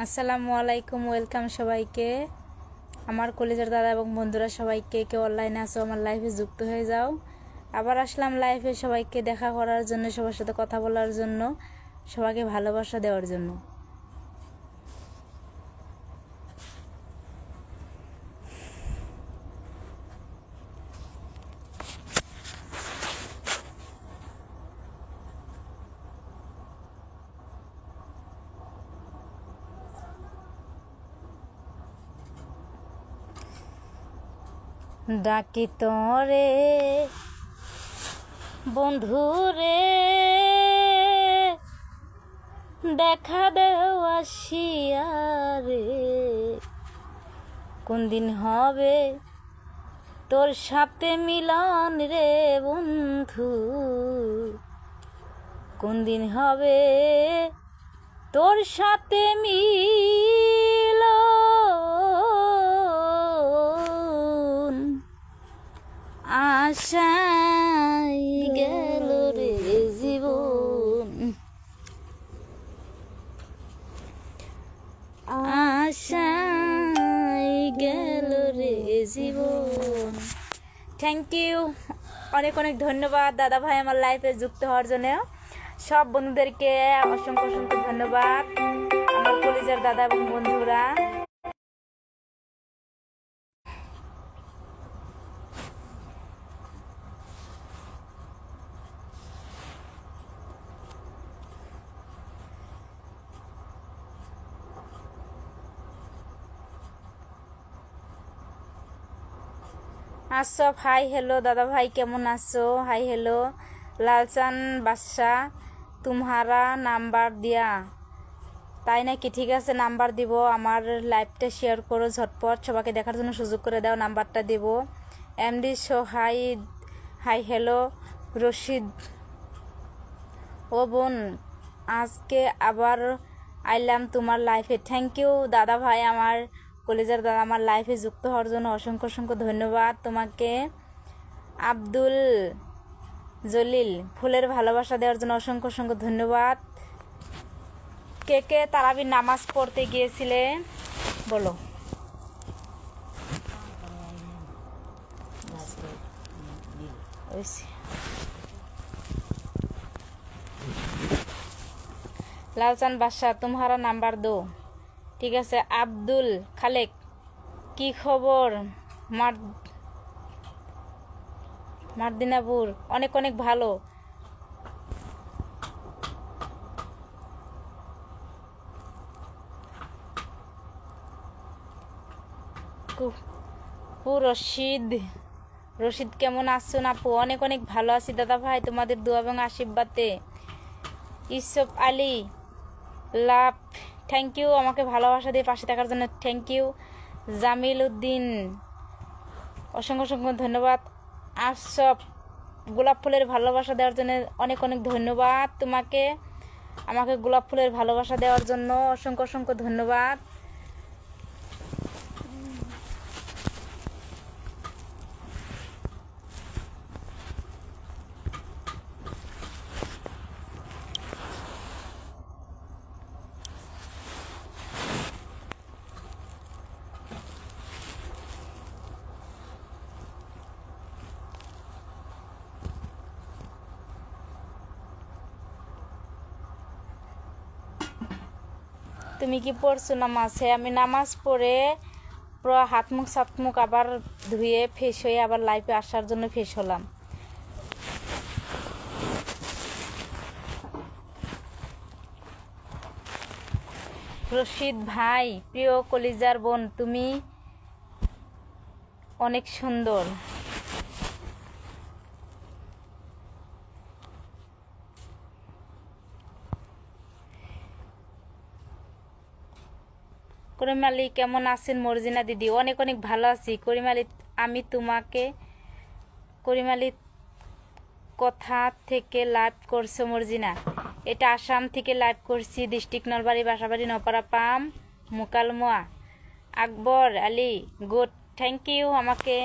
আসসালামু আলাইকুম, ওয়েলকাম সবাইকে। আমার কলেজের দাদা এবং বন্ধুরা সবাইকে, কেউ অনলাইনে আসো আমার লাইফে যুক্ত হয়ে যাও। আবার আসলাম লাইফে সবাইকে দেখা করার জন্য, সবার সাথে কথা বলার জন্য, সবাইকে ভালোবাসা দেওয়ার জন্য। ডাকি তোরে বন্ধুরে, দেখা দেও আসিয়া রে। কোন দিন হবে তোর সাথে মিলন রে বন্ধু? কোন দিন হবে তোর সাথে মিলন? আশাই গেল রে জীবন, আশাই গেল রে জীবন। থ্যাংক ইউ, অনেক অনেক ধন্যবাদ দাদা ভাই আমার লাইফে যুক্ত হওয়ার জন্য। সব বন্ধুদেরকে অসংখ্য অসংখ্য ধন্যবাদ, আমার কলেজের দাদা এবং বন্ধুরা। আসফ, হাই हेलो दादा भाई, কেমন আছো? High hello. লালচান বাদশা, तुम्हारा নাম্বার দিয়া, তাই নাকি? ঠিক আছে, নাম্বার দিব। আমার লাইভটা শেয়ার করো ঝটপট, সবাইকে দেখার জন্য সুযোগ করে দাও, নাম্বারটা দিব। MD Sohaid, hi hello. Rashid, ও বোন আজকে আবার আইলাম তোমার লাইফে। থ্যাংক ইউ দাদা ভাই, আমার কলেজের দাদা আমার লাইফে যুক্ত হওয়ার জন্য অসংখ্য অসংখ্য ধন্যবাদ তোমাকে। আব্দুল জলিল, ফুলের ভালোবাসা দেওয়ার জন্য অসংখ্য অসংখ্য ধন্যবাদ। কে কে তারাবির নামাজ পড়তে গিয়েছিলে বলো? লালচান বাদশা, तुम्हारा নাম্বার দো। ঠিক আছে। আব্দুল খালেক, কি খবর? মারদিনাপুর, অনেক অনেক ভালো। রশিদ, রশিদ কেমন আছেন আপু? অনেক অনেক ভালো আছি দাদা ভাই, তোমাদের দোয়া এবং আশীর্বাদে। ইউসুফ আলী, লাভ, থ্যাংক ইউ আমাকে ভালোবাসা দিয়ে পাশে থাকার জন্য, থ্যাংক ইউ। জামিল উদ্দিন, অসংখ্য অসংখ্য ধন্যবাদ। আশফ, গোলাপ ফুলের ভালোবাসা দেওয়ার জন্য অনেক অনেক ধন্যবাদ তোমাকে। আমাকে গোলাপ ফুলের ভালোবাসা দেওয়ার জন্য অসংখ্য অসংখ্য ধন্যবাদ। তুমি কি পড়ছো নামাজ? আমি নামাজ পড়ে পুরো হাত মুখ সাত মুখ আবার ধুয়ে ফ্রেশ হয়ে আবার লাইফে আসার জন্য ফ্রেশ হলাম। রশিদ ভাই, প্রিয় কলিজার বোন, তুমি অনেক সুন্দর। করিম আলী, কেমন আছেন? মর্জিনা দিদি, অনেক অনেক ভালো আছি করিম আলী। আমি তোমাকে করিম আলী কোথা থেকে লাইভ করছো মর্জিনা? এটা আসাম থেকে লাইভ করছি, district Nalbari, Basabari Napara Pam Mukalmua. Akbar Ali, good, thank you আমাকে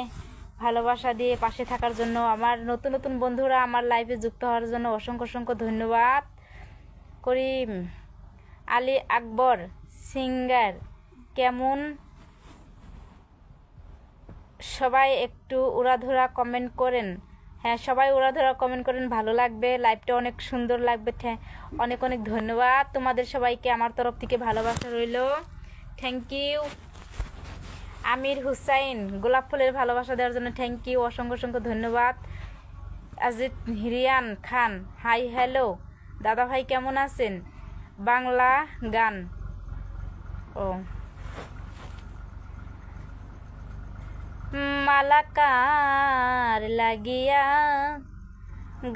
ভালোবাসা দিয়ে পাশে থাকার জন্য। আমার নতুন নতুন বন্ধুরা আমার লাইভে যুক্ত হওয়ার জন্য অসংখ্য অসংখ্য ধন্যবাদ। করিম আলী আকবর, সিঙ্গার কেমন? সবাই একটু উড়াধুরা কমেন্ট করেন। হ্যাঁ, সবাই উড়াধুরা কমেন্ট করেন, ভালো লাগবে, লাইভটা অনেক সুন্দর লাগবে। অনেক অনেক ধন্যবাদ তোমাদের সবাইকে, আমার তরফ থেকে ভালোবাসা রইল। Thank you. আমির হুসাইন গোলাপ ফুলের ভালোবাসা দেওয়ার জন্য থ্যাংক ইউ, অসংখ্য অসংখ্য ধন্যবাদ। আজিত হিরিয়ান খান হাই হ্যালো দাদা ভাই কেমন আছেন? বাংলা গান। ও মালাকার লাগিয়া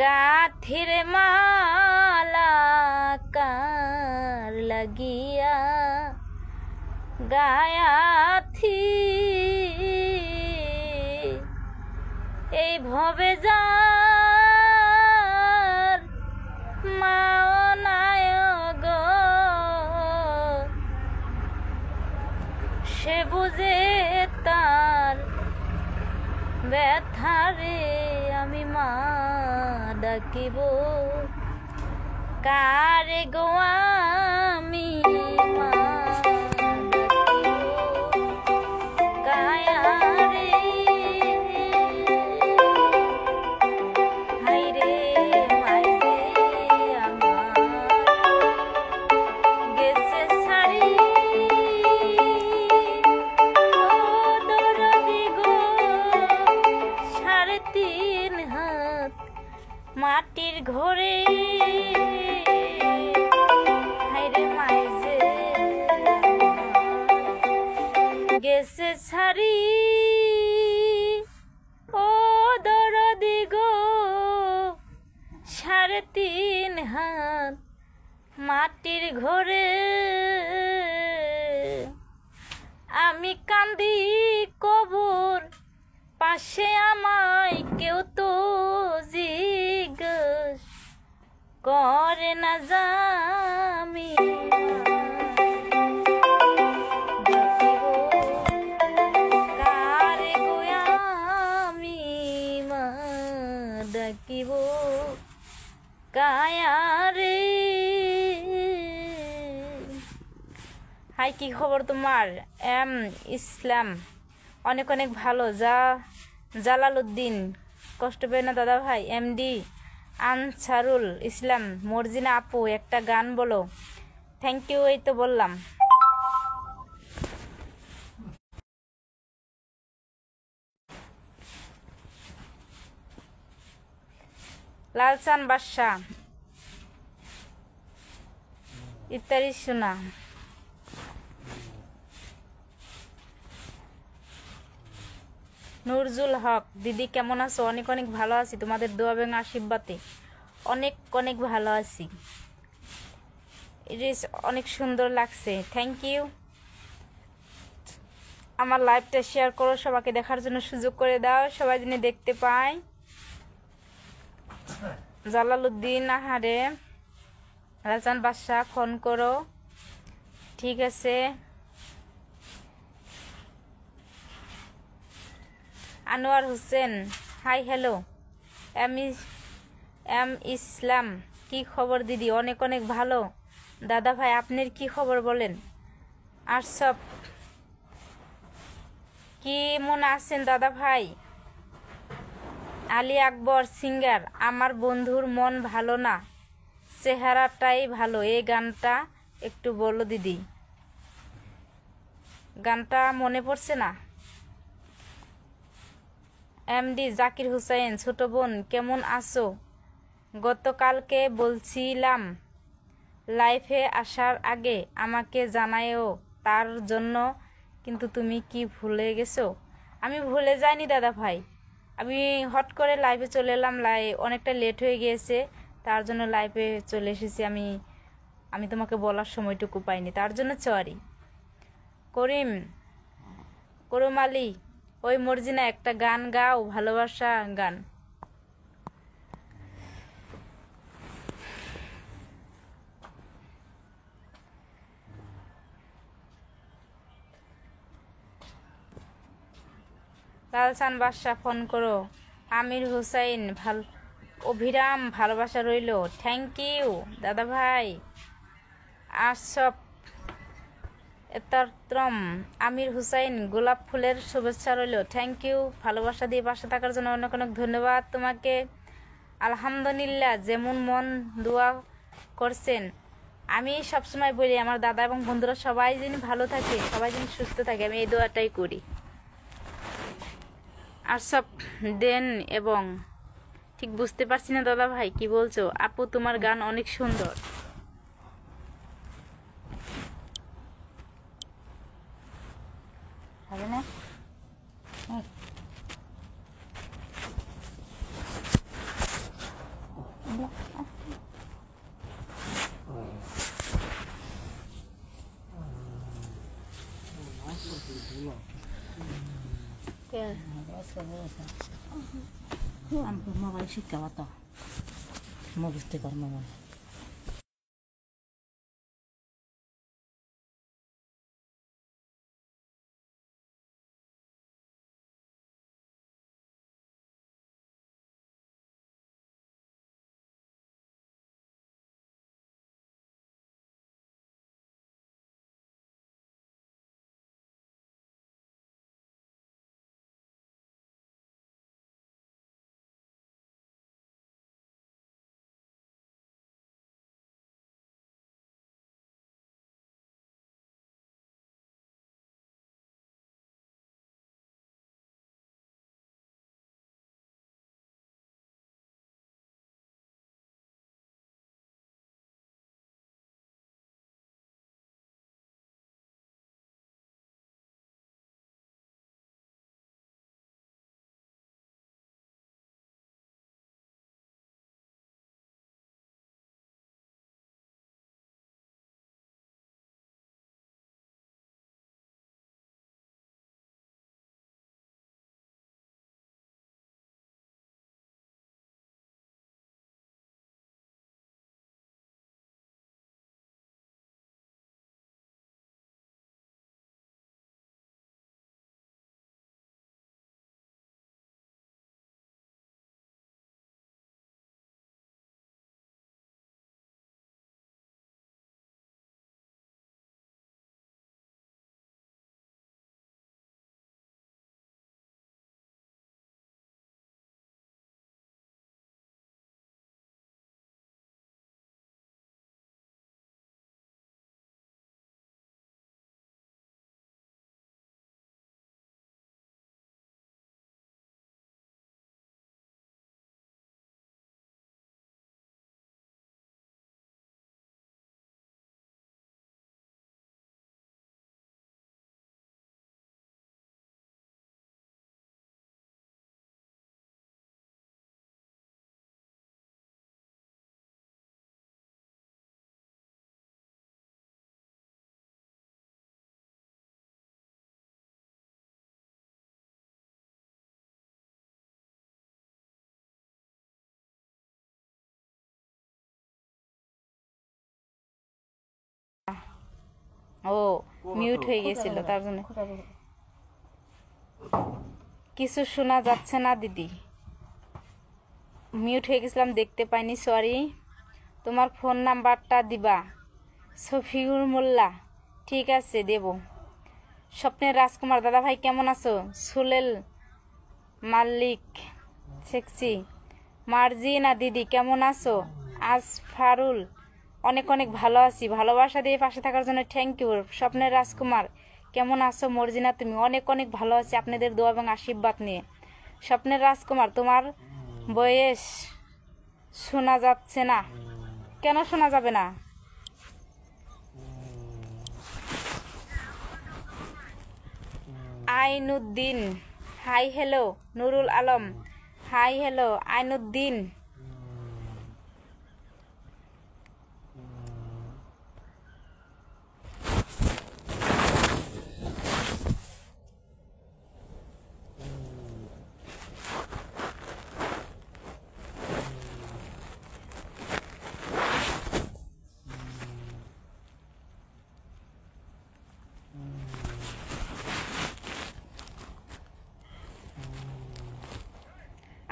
গাথির মালাকার লাগিয়া গায়াথি এই ভবে যার মানায়গ সে বুঝে তার ব্যথারে আমি মা ডাকিব কারে গো আমি মা ডাকিব কায়ারে হাইরে মাইরে আমার গেছে ছাড়ি ও দরদি গো 3.5 হাত মাটির ঘরে হাইরে মাইজে গেছে ছাড়ি ও দরদি গো 3.5 হাত মাটির ঘরে আমি কান্দি কবর পাশে আমায় কেউ তো জিজ্ঞেস করে না জামি কারে গো আমি মা ডাকিব কায়ারে। হাই, কি খবর তোমার? ইসলাম অনেক অনেক ভালো। জালালউদ্দিন কষ্ট পেয়ে না দাদা ভাই। এমডি আনসারুল ইসলাম মর্জিনা আপু একটা গান বলো। থ্যাংক ইউ, এই তো বললাম। লালচান বাদশা ইত্যাদি শোনা। নুরজুল হক দিদি কেমন আছো? অনেক অনেক ভালো আছি, তোমাদের দোয়া এবং আশীর্বাদে অনেক অনেক ভালো আছি। অনেক সুন্দর লাগছে, থ্যাংক ইউ। আমার লাইভটা শেয়ার করো, সবাইকে দেখার জন্য সুযোগ করে দাও, সবাই যেন দেখতে পায়। জালালউদ্দিন আহারে লালচান বাদশা ফোন করো, ঠিক আছে। Anwar Hossain hi hello. M Islam কি খবর দিদি? অনেক অনেক ভালো দাদা ভাই, আপনার কি খবর বলেন? আর সব কি মনে আছেন দাদা ভাই? আলী আকবর সিঙ্গার আমার বন্ধুর মন ভালো না, চেহারাটাই ভালো, এই গানটা একটু বলো দিদি। গানটা মনে পড়ছে না। এমডি জাকির হুসাইন ছোট বোন কেমন আছো? গতকালকে বলছিলাম লাইফে আসার আগে আমাকে জানায়ও তার জন্য, কিন্তু তুমি কি ভুলে গেছো? আমি ভুলে যাইনি দাদা ভাই, আমি হট করে লাইভে চলে এলাম, অনেকটা লেট হয়ে গিয়েছে, তার জন্য লাইভে চলে এসেছি। আমি তোমাকে বলার সময়টুকু পাইনি, তার জন্য সরি। করুম আলী ওই মর্জিনা একটা গান গাও, ভালোবাসা গান। লালচান বাদশা ফোন করো। আমির হুসাইন অভিরাম ভালোবাসা রইল, থ্যাংক ইউ দাদা ভাই। আশরাফ এতারত্রম আমির হুসাইন গোলাপ ফুলের শুভেচ্ছা রইল। থ্যাংক ইউ, ভালোবাসা দিয়ে পাশে থাকার জন্য অনেক অনেক ধন্যবাদ তোমাকে। আলহামদুলিল্লাহ, যেমন মন দোয়া করছেন। আমি সবসময় বলি আমার দাদা এবং বন্ধুরা সবাই যেন ভালো থাকে, সবাই যেন সুস্থ থাকে, আমি এই দোয়াটাই করি। আর সব দেন এবং ঠিক বুঝতে পারছি না দাদা ভাই কি বলছো। আপু তোমার গান অনেক সুন্দর। হবে না? মোবাইল শিক্ষা তো বুঝতে পার মোবাইল ও মিউট হয়ে গেছিল তার জন্য কিছু শোনা যাচ্ছে না দিদি, মিউট হয়ে গেছিলাম, দেখতে পাইনি, সরি। তোমার ফোন নাম্বারটা দিবা? শফিউর মোল্লা, ঠিক আছে দেব। স্বপ্নের রাজকুমার দাদা ভাই কেমন আছো? সুলেল মালিক সেক্সি মার্জিনা দিদি কেমন আছো? আসফারুল অনেক অনেক ভালো আছি, ভালোবাসা দিয়ে পাশে থাকার জন্য থ্যাংক ইউ। স্বপ্নের রাজকুমার কেমন আছো? মর্জিনা তুমি অনেক অনেক ভালো আছি আপনাদের দোয়া এবং আশীর্বাদ নিয়ে। স্বপ্নের রাজকুমার তোমার বয়স শোনা যাচ্ছে না, কেন শোনা যাবে না? Ainuddin hi hello. Nurul Alam hi hello. Ainuddin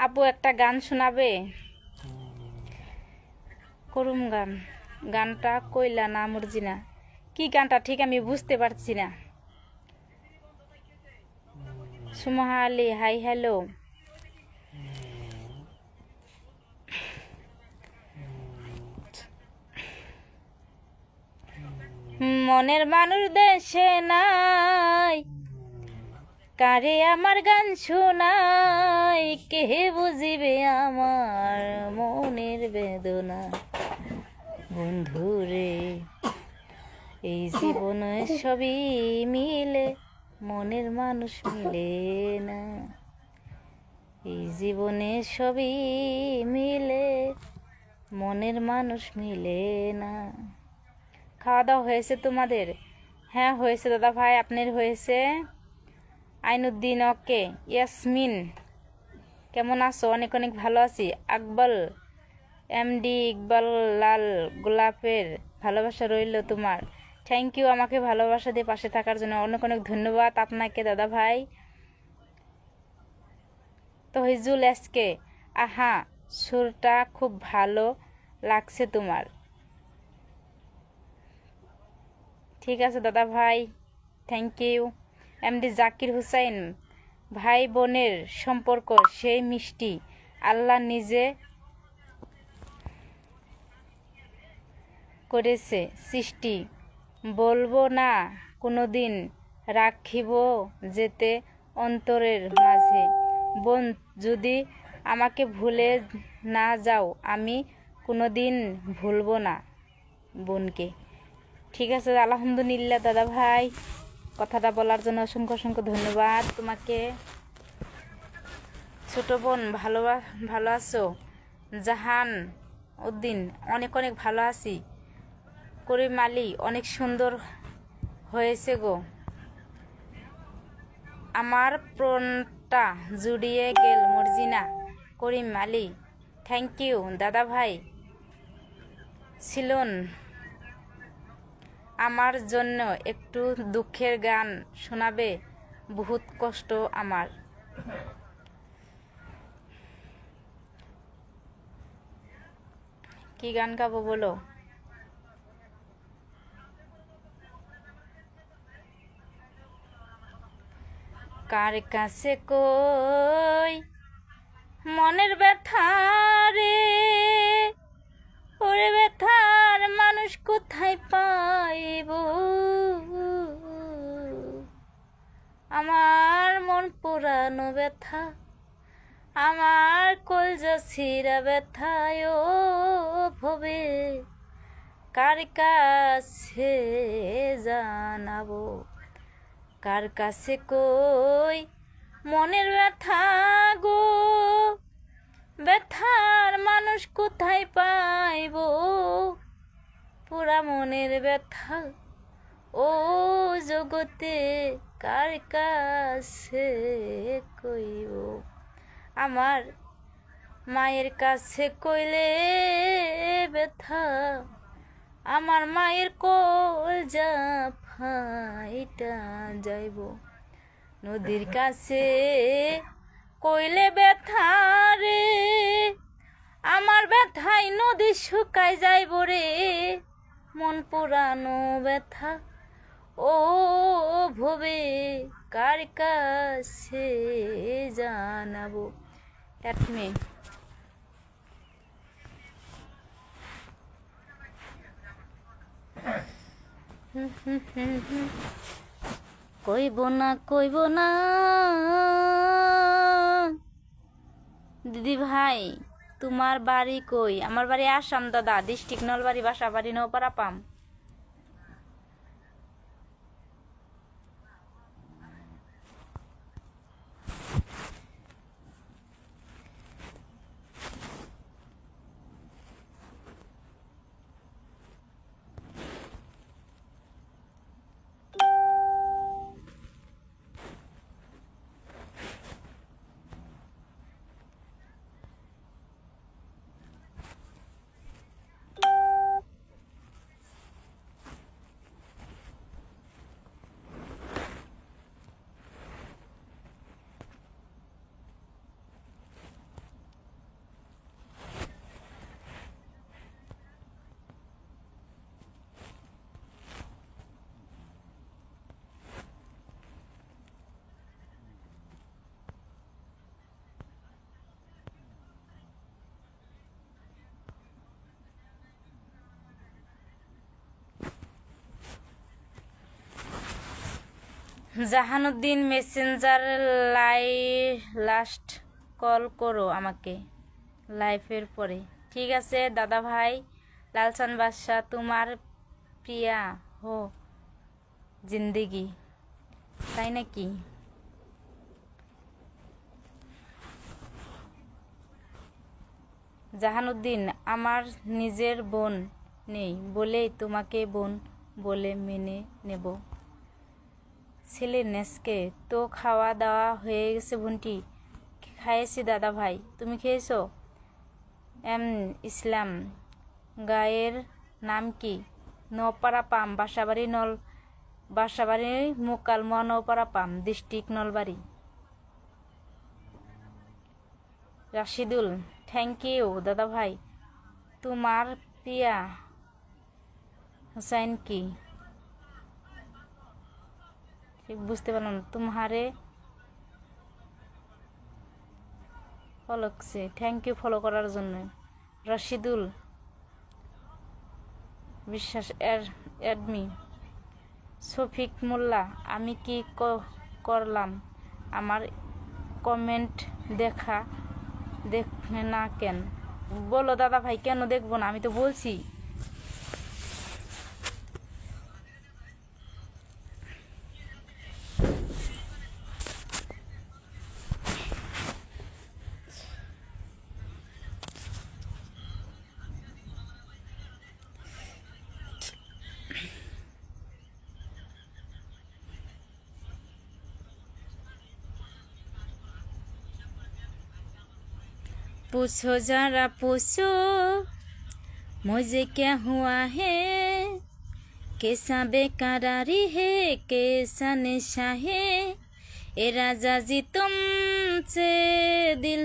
আপু একটা গান শোনাবে? করুম গান, গানটা কইলা না মর্জিনা? কি গানটা ঠিক আমি বুঝতে পারছি না। সুমহা আলী হাই হ্যালো। মনের মানুষ দেশে নাই, কারে আমার গান শোনাই, কে বুঝিবে আমার মনের বেদনা। বন্ধুরে এই জীবনে সবই মিলে, মনের মানুষ মিলে না। এই জীবনে সবই মিলে, মনের মানুষ মিলে না। খাওয়া দাওয়া হয়েছে তোমাদের? হ্যাঁ হয়েছে দাদা ভাই, আপনার হয়েছে? আইনুদ্দিন ওকে। ইয়াসমিন কেমন আছো? অনেক অনেক ভালো আছি। আকবল এমডি ইকবাল লাল গোলাপের ভালোবাসা রইল তোমার। থ্যাংক ইউ আমাকে ভালোবাসা দিয়ে পাশে থাকার জন্য, অনেক অনেক ধন্যবাদ আপনাকে দাদা ভাই। তো হিজুল এসকে আহা সুরটা খুব ভালো লাগছে তোমার। ঠিক আছে দাদা ভাই, thank you. MD Zakir Hussain ভাই বোনের সম্পর্ক সেই মিষ্টি, আল্লাহ নিজে করেছে সৃষ্টি, বলবো না কোনোদিন, রাখিব যেতে অন্তরের মাঝে। বোন যদি আমাকে ভুলে না যাও, আমি কোনোদিন ভুলবো না বোনকে। ঠিক আছে আলহামদুলিল্লাহ দাদা ভাই, কথাটা বলার জন্য অসংখ্য অসংখ্য ধন্যবাদ তোমাকে। ছোট বোন ভালো আছো? জাহান উদ্দিন অনেক অনেক ভালো আছি। করিম আলী অনেক সুন্দর হয়েছে গো, আমার প্রাণটা জুড়িয়ে গেল মর্জিনা। করিম আলী থ্যাংক ইউ দাদা ভাই। ছিলন আমার জন্য একটু দুঃখের গান শোনাবে, বহুত কষ্ট আমার। কি গান গাবো বলো? কার কাছে কই মনের ব্যথা রে, ওরে ব্যথার মানুষ কোথায় পাইব, আমার মন পুরানো ব্যথা, আমার কলজা ছিঁড়া ব্যথায় ও ভবে, কার কাছে জানাবো, কার কাছে কই মনের ব্যথা গো, ব্যথার মানুষ কোথায় পাইব, পুরা মনের ব্যথা ও জগতে কার কাছে কইব। আমার মায়ের কাছে কইলে ব্যথা, আমার মায়ের কলজা ফাইটা যাইব, নদীর কাছে কইলে ব্যথা রে, আমার ব্যথায় নদী শুকায় যাইব রে, মন পুরানো ব্যথা ও ভবে, কার কাছে জানাবো। এটমে কইব না দিদি ভাই তোমার বাড়ি কই? আমার বাড়ি আসাম দাদা, ডিস্ট্রিক্ট নলবাড়ি, বাসা বাড়ি নৌপাড়া পাম। জাহানুদ্দিন মেসেঞ্জার লাস্ট কল করো আমাকে লাইফের পরে। ঠিক আছে দাদা ভাই লালচান বাদশা, তোমার প্রিয়া হো জিন্দেগি, তাই নাকি? জাহানুদ্দিন, আমার নিজের বোন নেই বলেই তোমাকে বোন বলে মেনে নেব। ছেলে নেসকে তো খাওয়া দাওয়া হয়ে গেছে বোনটি? খাইয়েছি দাদা ভাই, তুমি খেয়েছো? ইসলাম, গায়ের নাম কি? Napara Pam, Basabari Mokalmua Napara Pam, district Nalbari. Rashidul, thank you দাদা ভাই। তোমার প্রিয়া হুসাইন কি? ঠিক বুঝতে পারলাম না। তোমারে ফলো করছে, থ্যাংক ইউ ফলো করার জন্য। রাশিদুল বিশ্বাস অ্যাডমি। শফিক মোল্লা, আমি কি করলাম? আমার কমেন্ট দেখবে না কেন? বলো দাদা ভাই, কেন দেখবো না? আমি তো বলছি। पूछो जरा पूछो मुझे क्या हुआ है, कैसा बेकरारी है, कैसा नशा है, ए राजा जी तुमसे दिल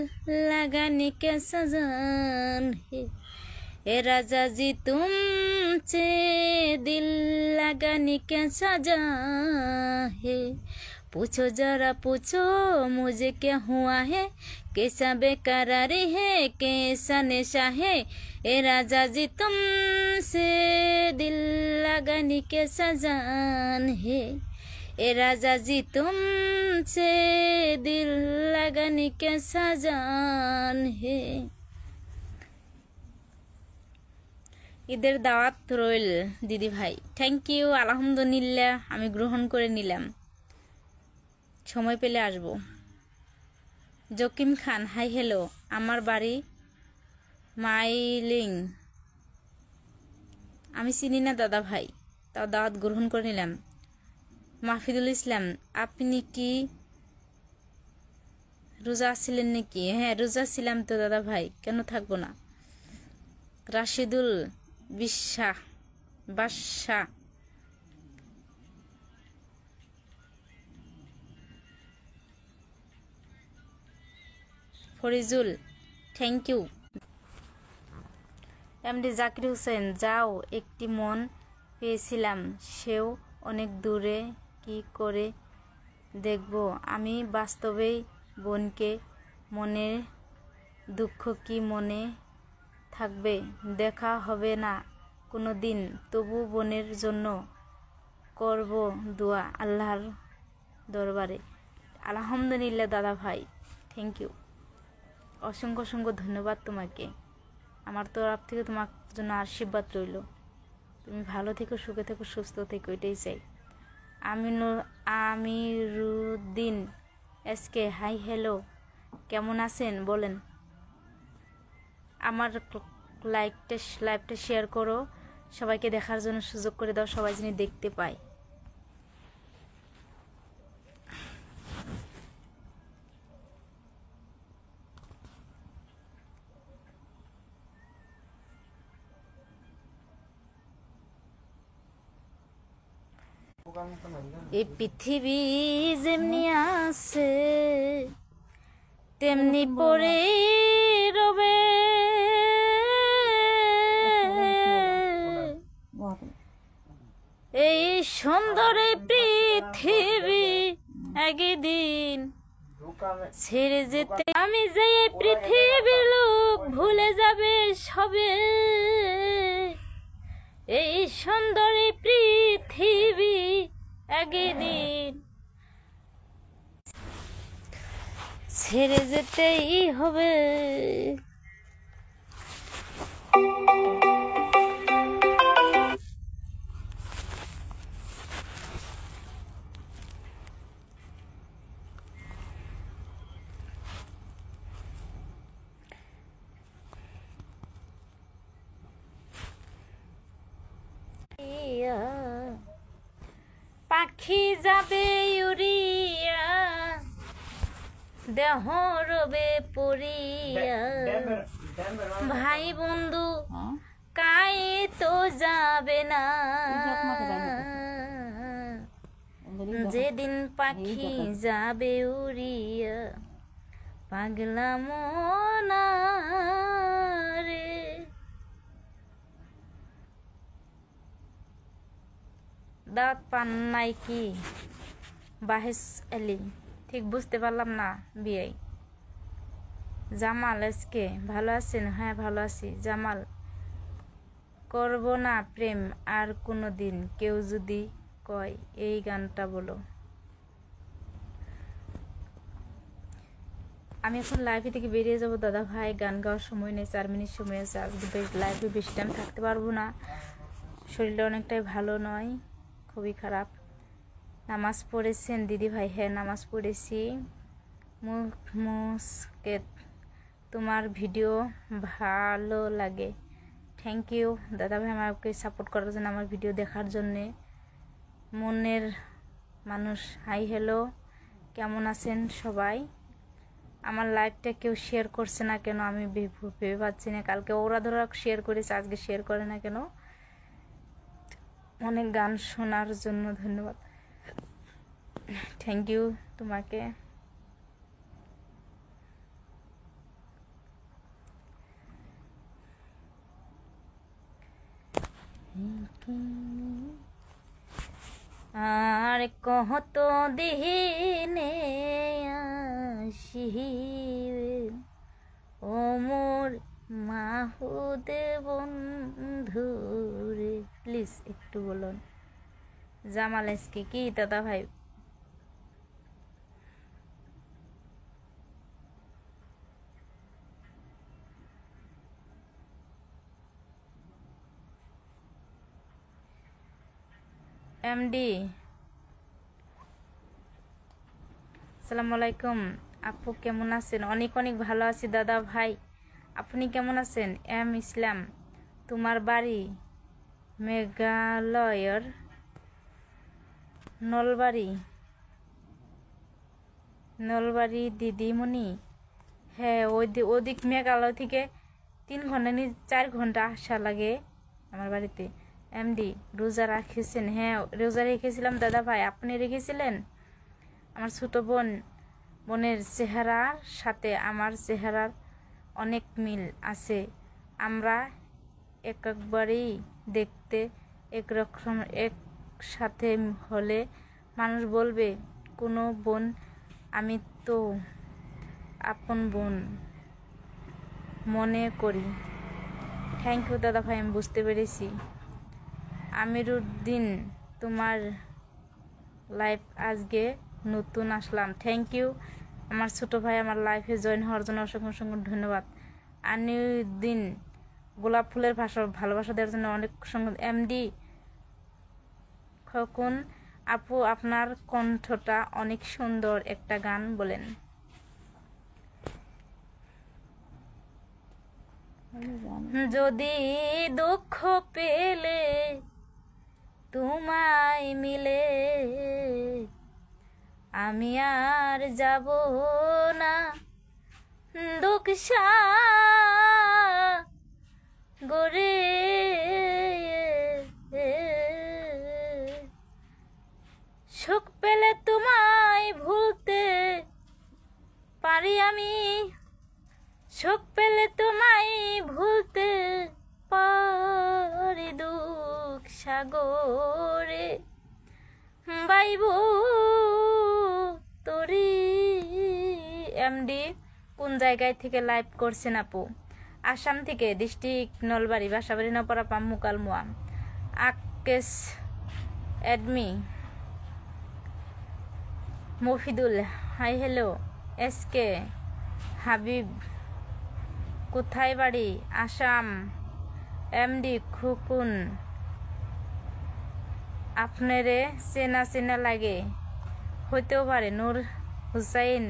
लगाने का सजान है, ए राजा जी तुमसे दिल लगाने का सजा है। पूछो जरा पूछो मुझे क्या हुआ है, कैसा बेकरारी है, कैसा नशा है, ए राजा जी तुमसे दिल लगाने के सजान है, ए राजा जी तुमसे दिल लगाने के सजान है। ঈদের দাওয়াত রইল দিদি ভাই। থ্যাংক ইউ, আলহামদুলিল্লাহ আমি গ্রহণ করে নিলাম, সময় পেলে আসবো। জকিম খান, হাই হ্যালো, আমার বাড়ি মাইলিং, আমি চিনি না দাদা ভাই, তাও দাওয়াত গ্রহণ করে নিলাম। মাহফিদুল ইসলাম, আপনি কি রোজা ছিলেন নাকি? হ্যাঁ রোজা ছিলাম তো দাদা ভাই, কেন থাকবো না। Rashidul Badsha, Farijul, thank you. MD Zakir Hossain, যাও একটি মন পেয়েছিলাম, সেও অনেক দূরে, কি করে দেখব আমি বাস্তবেই বোনকে, মনের দুঃখ কি মনে থাকবে, দেখা হবে না কোনো দিন, তবু বোনের জন্য করব দোয়া আল্লাহর দরবারে। আলহামদুলিল্লাহ দাদা ভাই, থ্যাংক ইউ, অসংখ্য অসংখ্য ধন্যবাদ তোমাকে। আমার তরফ থেকে তোমার জন্য আশীর্বাদ রইল। তুমি ভালো থেকো, সুখে থেকো, সুস্থ থেকো, এটাই চাই। আমিরুদ্দিন এসকে, হাই হ্যালো, কেমন আছেন বলেন। আমার লাইভটা শেয়ার করো, সবাইকে দেখার জন্য সুযোগ করে দাও, সবাই যেন দেখতে পায়। এই পৃথিবী যেমনি আছে তেমনি পড়ে রবে, এই সুন্দর পৃথিবী একদিন ছেড়ে যেতে, আমি যে এই পৃথিবীর লোক ভুলে যাবে সবে, এই সুন্দর পৃথিবী একদিন ছেড়ে যেতেই হবে। পাখি যাবে উড়িয়া, দেহ রবে পড়িয়া, ভাই বন্ধু কাই তো যাবে না। যেদিন পাখি যাবে উড়িয়া, পাগলা মনা রে। দাঁত পান নাই কি বাহেস আলী? ঠিক বুঝতে পারলাম না বিয়াই। জামাল আজকে ভালো আছেন? হ্যাঁ ভালো আছি। জামাল, করব না প্রেম আর কোনো দিন, কেউ যদি কয় এই গানটা বলো। আমি এখন লাইভে থেকে বেরিয়ে যাব দাদা ভাই, গান গাওয়ার সময় নেই, 4 মিনিট সময় আছে। আজকে লাইভে বেশি টাইম থাকতে পারবো না, শরীরটা অনেকটাই ভালো নয়, খুবই খারাপ। নামাজ পড়েছেন দিদি ভাই? হ্যাঁ নামাজ পড়েছি। মুস্কেত, তোমার ভিডিও ভালো লাগে। থ্যাংক ইউ দাদা ভাই আমাকে সাপোর্ট করার জন্য, আমার ভিডিও দেখার জন্যে। মনের মানুষ, হাই হ্যালো, কেমন আছেন সবাই? আমার লাইভটা কেউ শেয়ার করছে না কেন, আমি ভেবে পাচ্ছি না। কালকে ওরা ধরা শেয়ার করেছে, আজকে শেয়ার করে না কেন? অনেক গান শোনার জন্য ধন্যবাদ, থ্যাংক ইউ তোমাকে। আর কত দিনে আসিবে ও মোর মাহুদ বন্ধু রে। প্লিজ একটু বলুন। জামাল আজকে কি দাদা ভাই? এমডি আসসালামু আলাইকুম। আপু কেমন আছেন? অনেক অনেক ভালো আছি দাদা ভাই, আপনি কেমন আছেন? এম ইসলাম, তোমার বাড়ি মেঘালয়ের নলবাড়ি দিদিমণি? হ্যাঁ ওদিক মেঘালয় থেকে 3 ঘন্টা 4 ঘন্টা আসা লাগে আমার বাড়িতে। এমডি রোজা রাখেছেন? হ্যাঁ রোজা রেখেছিলাম দাদা ভাই, আপনি রেখেছিলেন? আমার ছোট বোনের চেহারার সাথে আমার চেহারার অনেক মিল আছে, আমরা একবারেই দেখতে একরকম। একসাথে হলে মানুষ বলবে কোনো বোন, আমি তো আপন বোন মনে করি। থ্যাংক ইউ দাদা ভাই, আমি বুঝতে পেরেছি। আমিরুদ্দিন, তোমার লাইভ আজকে নতুন আসলাম। থ্যাংক ইউ আমার ছোট ভাই, আমার লাইফে জয়েন হওয়ার জন্য অসংখ্য অসংখ্য ধন্যবাদ। আনিউদ্দিন, গোলাপ ফুলের ভালোবাসা দেওয়ার জন্য অনেক অসংখ্য। এমডি খকুন, আপু আপনার কণ্ঠটা অনেক সুন্দর, একটা গান বলেন। যদি দুঃখ পেলে তোমায় মিলে, আমি আর যাব না দুঃখ সাগরে। সুখ পেলে তোমায় ভুলতে পারি আমি, সুখ পেলে তোমায় ভুলতে পারি দুঃখ সাগরে। বাইব তোরি। এমডি কোন জায়গায় থেকে লাইভ করছেন আপু? আসাম থেকে, ডিস্ট্রিক্ট নলবাড়ি, বাসাবাড়ি নপাড়া মুকালমুয়া। আকেশ এডমি, Mofidul, hi hello. SK Habib কোথায় বাড়ি? আসাম। এমডি খুকুন আপনারে চেনা চেনা লাগে, হইতেও পারে। নূর হুসাইন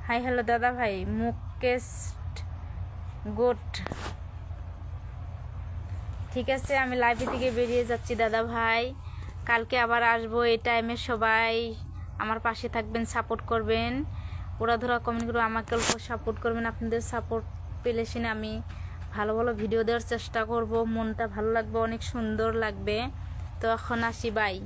হাই হ্যালো দাদা ভাই। মুকেশ গুড। ঠিক আছে, আমি লাইভে থেকে বেরিয়ে যাচ্ছি দাদা ভাই। কালকে আবার আসবো এই টাইমে। সবাই আমার পাশে থাকবেন, সাপোর্ট করবেন, ওরা কমেন্ট করে আমাকে অল্প সাপোর্ট করবেন। আপনাদের সাপোর্ট পেলে সিনে আমি ভালো ভালো ভিডিও দেওয়ার চেষ্টা করব, মনটা ভালো লাগবে, অনেক সুন্দর লাগবে। তো এখন আসি, বাই।